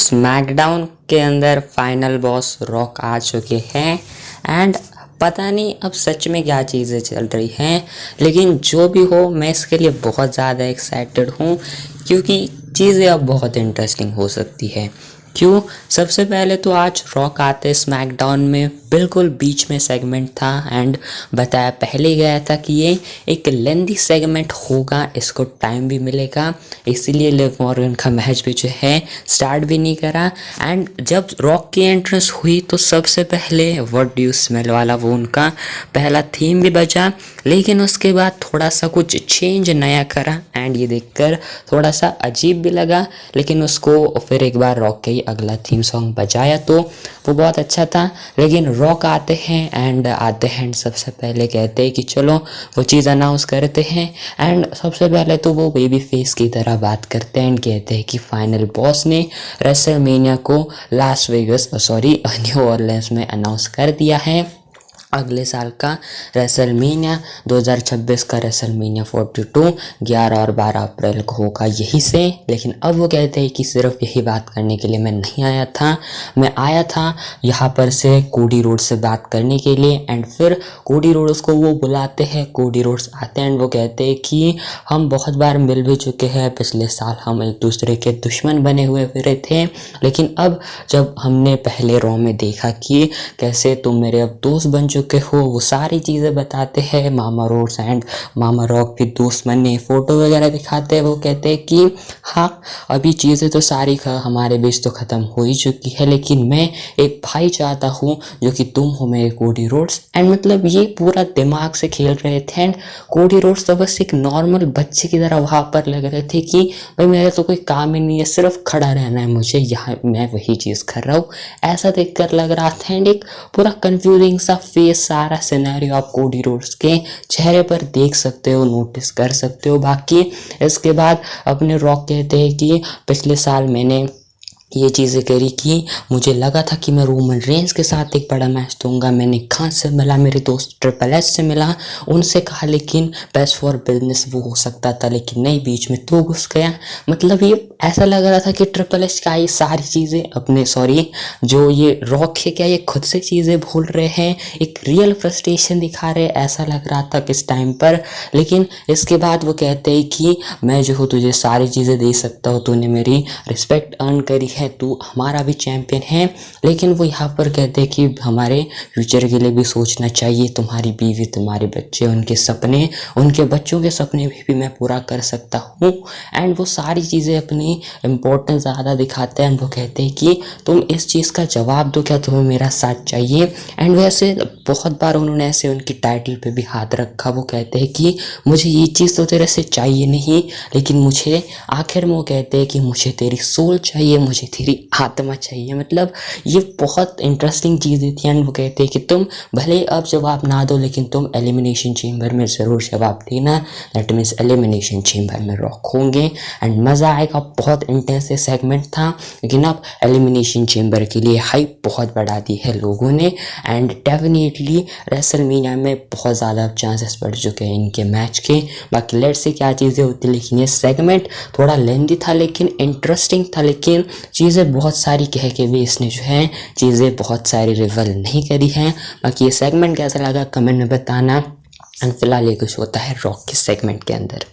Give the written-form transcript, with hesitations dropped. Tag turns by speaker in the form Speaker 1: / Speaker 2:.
Speaker 1: SmackDown के अंदर final boss rock आ चुके हैं एंड पता नहीं अब सच में क्या चीज़ें चल रही हैं, लेकिन जो भी हो मैं इसके लिए बहुत ज़्यादा एक्साइटेड हूँ क्योंकि चीज़ें अब बहुत इंटरेस्टिंग हो सकती है। क्यों? सबसे पहले तो आज रॉक आते स्मैकडाउन में बिल्कुल बीच में सेगमेंट था एंड बताया पहले ही गया था कि ये एक लेंदी सेगमेंट होगा, इसको टाइम भी मिलेगा, इसीलिए लिव मॉर्गन का मैच भी जो है स्टार्ट भी नहीं करा। एंड जब रॉक की एंट्रेंस हुई तो सबसे पहले व्हाट डू यू स्मेल वाला वो उनका पहला थीम भी बजा, लेकिन उसके बाद थोड़ा सा कुछ चेंज नया करा एंड ये देखकर थोड़ा सा अजीब भी लगा, लेकिन उसको फिर एक बार रॉक के अगला थीम सॉन्ग बजाया तो वो बहुत अच्छा था। लेकिन रॉक आते हैं एंड आते हैं सबसे पहले कहते हैं कि चलो वो चीज़ अनाउंस करते हैं एंड सबसे पहले तो वो बेबी फेस की तरह बात करते हैं एंड कहते हैं कि फाइनल बॉस ने रेसलमेनिया को न्यू ऑरलियंस में अनाउंस कर दिया है। अगले साल का रेसलमेनिया 2026 का रेसलमेनिया 42 11 और 12 अप्रैल को होगा यहीं से। लेकिन अब वो कहते हैं कि सिर्फ यही बात करने के लिए मैं नहीं आया था, मैं आया था यहाँ पर से कोडी रोड्स से बात करने के लिए। एंड फिर कोडी रोड्स को वो बुलाते हैं, कोडी रोड्स आते हैं एंड वो कहते हैं कि हम बहुत बार मिल भी चुके हैं, पिछले साल हम एक दूसरे के दुश्मन बने हुए फिरे थे, लेकिन अब जब हमने पहले रॉ में देखा कि कैसे तुम मेरे अब दोस्त बन चुके हो, वो सारी चीज़ें बताते हैं। मामा रोड्स एंड मामा रॉक भी दोस्त बने, फ़ोटो वगैरह दिखाते हैं। वो कहते हैं कि हाँ अभी चीज़ें तो सारी हमारे बीच तो ख़त्म हो ही चुकी है, लेकिन मैं एक भाई चाहता हूँ जो कि तुम हो मेरे कोडी रोड्स। एंड मतलब ये पूरा दिमाग से खेल रहे थे एंड कोडी रोड्स तो बस एक नॉर्मल बच्चे की तरह वहाँ पर लग रहे थे कि भाई मेरा तो कोई काम ही नहीं है, सिर्फ खड़ा रहना है मुझे, यहाँ मैं वही चीज़ कर रहा हूँ, ऐसा देखकर लग रहा था। एंड एक पूरा कंफ्यूजिंग सा फेस, सारा सिनेरियो आप कोडी रोड्स के चेहरे पर देख सकते हो, नोटिस कर सकते हो। बाकी इसके बाद अपने रॉक कहते हैं कि पिछले साल मैंने ये चीज़ें करी कि मुझे लगा था कि मैं रोमन रेंस के साथ एक बड़ा मैच दूंगा, मैंने खान से मिला, मेरे दोस्त ट्रिपल एच से मिला, उनसे कहा लेकिन बेस्ट फॉर बिजनेस वो हो सकता था, लेकिन नहीं, बीच में तो घुस गया। मतलब ये ऐसा लग रहा था कि ट्रिपल एच का ये सारी चीज़ें अपने जो ये रॉक है क्या ये खुद से चीज़ें भूल रहे हैं, एक रियल फ्रस्ट्रेशन दिखा रहे हैं, ऐसा लग रहा था किस टाइम पर। लेकिन इसके बाद वो कहते हैं कि मैं जो हूँ तुझे सारी चीज़ें दे सकता हूँ, तूने मेरी रिस्पेक्ट अर्न करी है, तू हमारा भी चैंपियन है। लेकिन वो यहाँ पर कहते हैं कि हमारे फ्यूचर के लिए भी सोचना चाहिए, तुम्हारी बीवी, तुम्हारे बच्चे, उनके सपने, उनके बच्चों के सपने भी मैं पूरा कर सकता हूँ। एंड वो सारी चीज़ें अपनी इम्पोर्टेंस ज़्यादा दिखाते हैं एंड वो कहते हैं कि तुम इस चीज़ का जवाब दो, क्या तुम्हें मेरा साथ चाहिए। एंड वैसे बहुत बार उन्होंने ऐसे उनकी टाइटल पे भी हाथ रखा। वो कहते हैं कि मुझे ये चीज़ तो तेरे से चाहिए नहीं, लेकिन मुझे आखिर में वो कहते हैं कि मुझे तेरी सोल चाहिए, मुझे तेरी आत्मा चाहिए। मतलब ये बहुत इंटरेस्टिंग चीज़ें थी। एंड वो कहते हैं कि तुम भले अब जवाब ना दो, लेकिन तुम एलिमिनेशन चेम्बर में ज़रूर जवाब देना, दैट मीन्स एलिमिनेशन चेम्बर में रॉक होंगे एंड मज़ा आएगा। बहुत इंटेंस सेगमेंट था, लेकिन अब एलिमिनेशन चेम्बर के लिए हाइप बहुत बढ़ा दी है लोगों ने एंड डेफिनेटली रेसलमेनिया में बहुत ज़्यादा चांसेस बढ़ चुके हैं इनके मैच के। बाकी लेट्स से क्या चीज़ें होती, लेकिन ये सेगमेंट थोड़ा लेंदी था लेकिन इंटरेस्टिंग था। लेकिन चीज़ें बहुत सारी कह के भी इसने जो है चीज़ें बहुत सारी रिवल नहीं करी हैं। बाकी ये सेगमेंट कैसा लगा कमेंट में बताना एंड फिलहाल ये कुछ होता है रॉक के सेगमेंट के अंदर।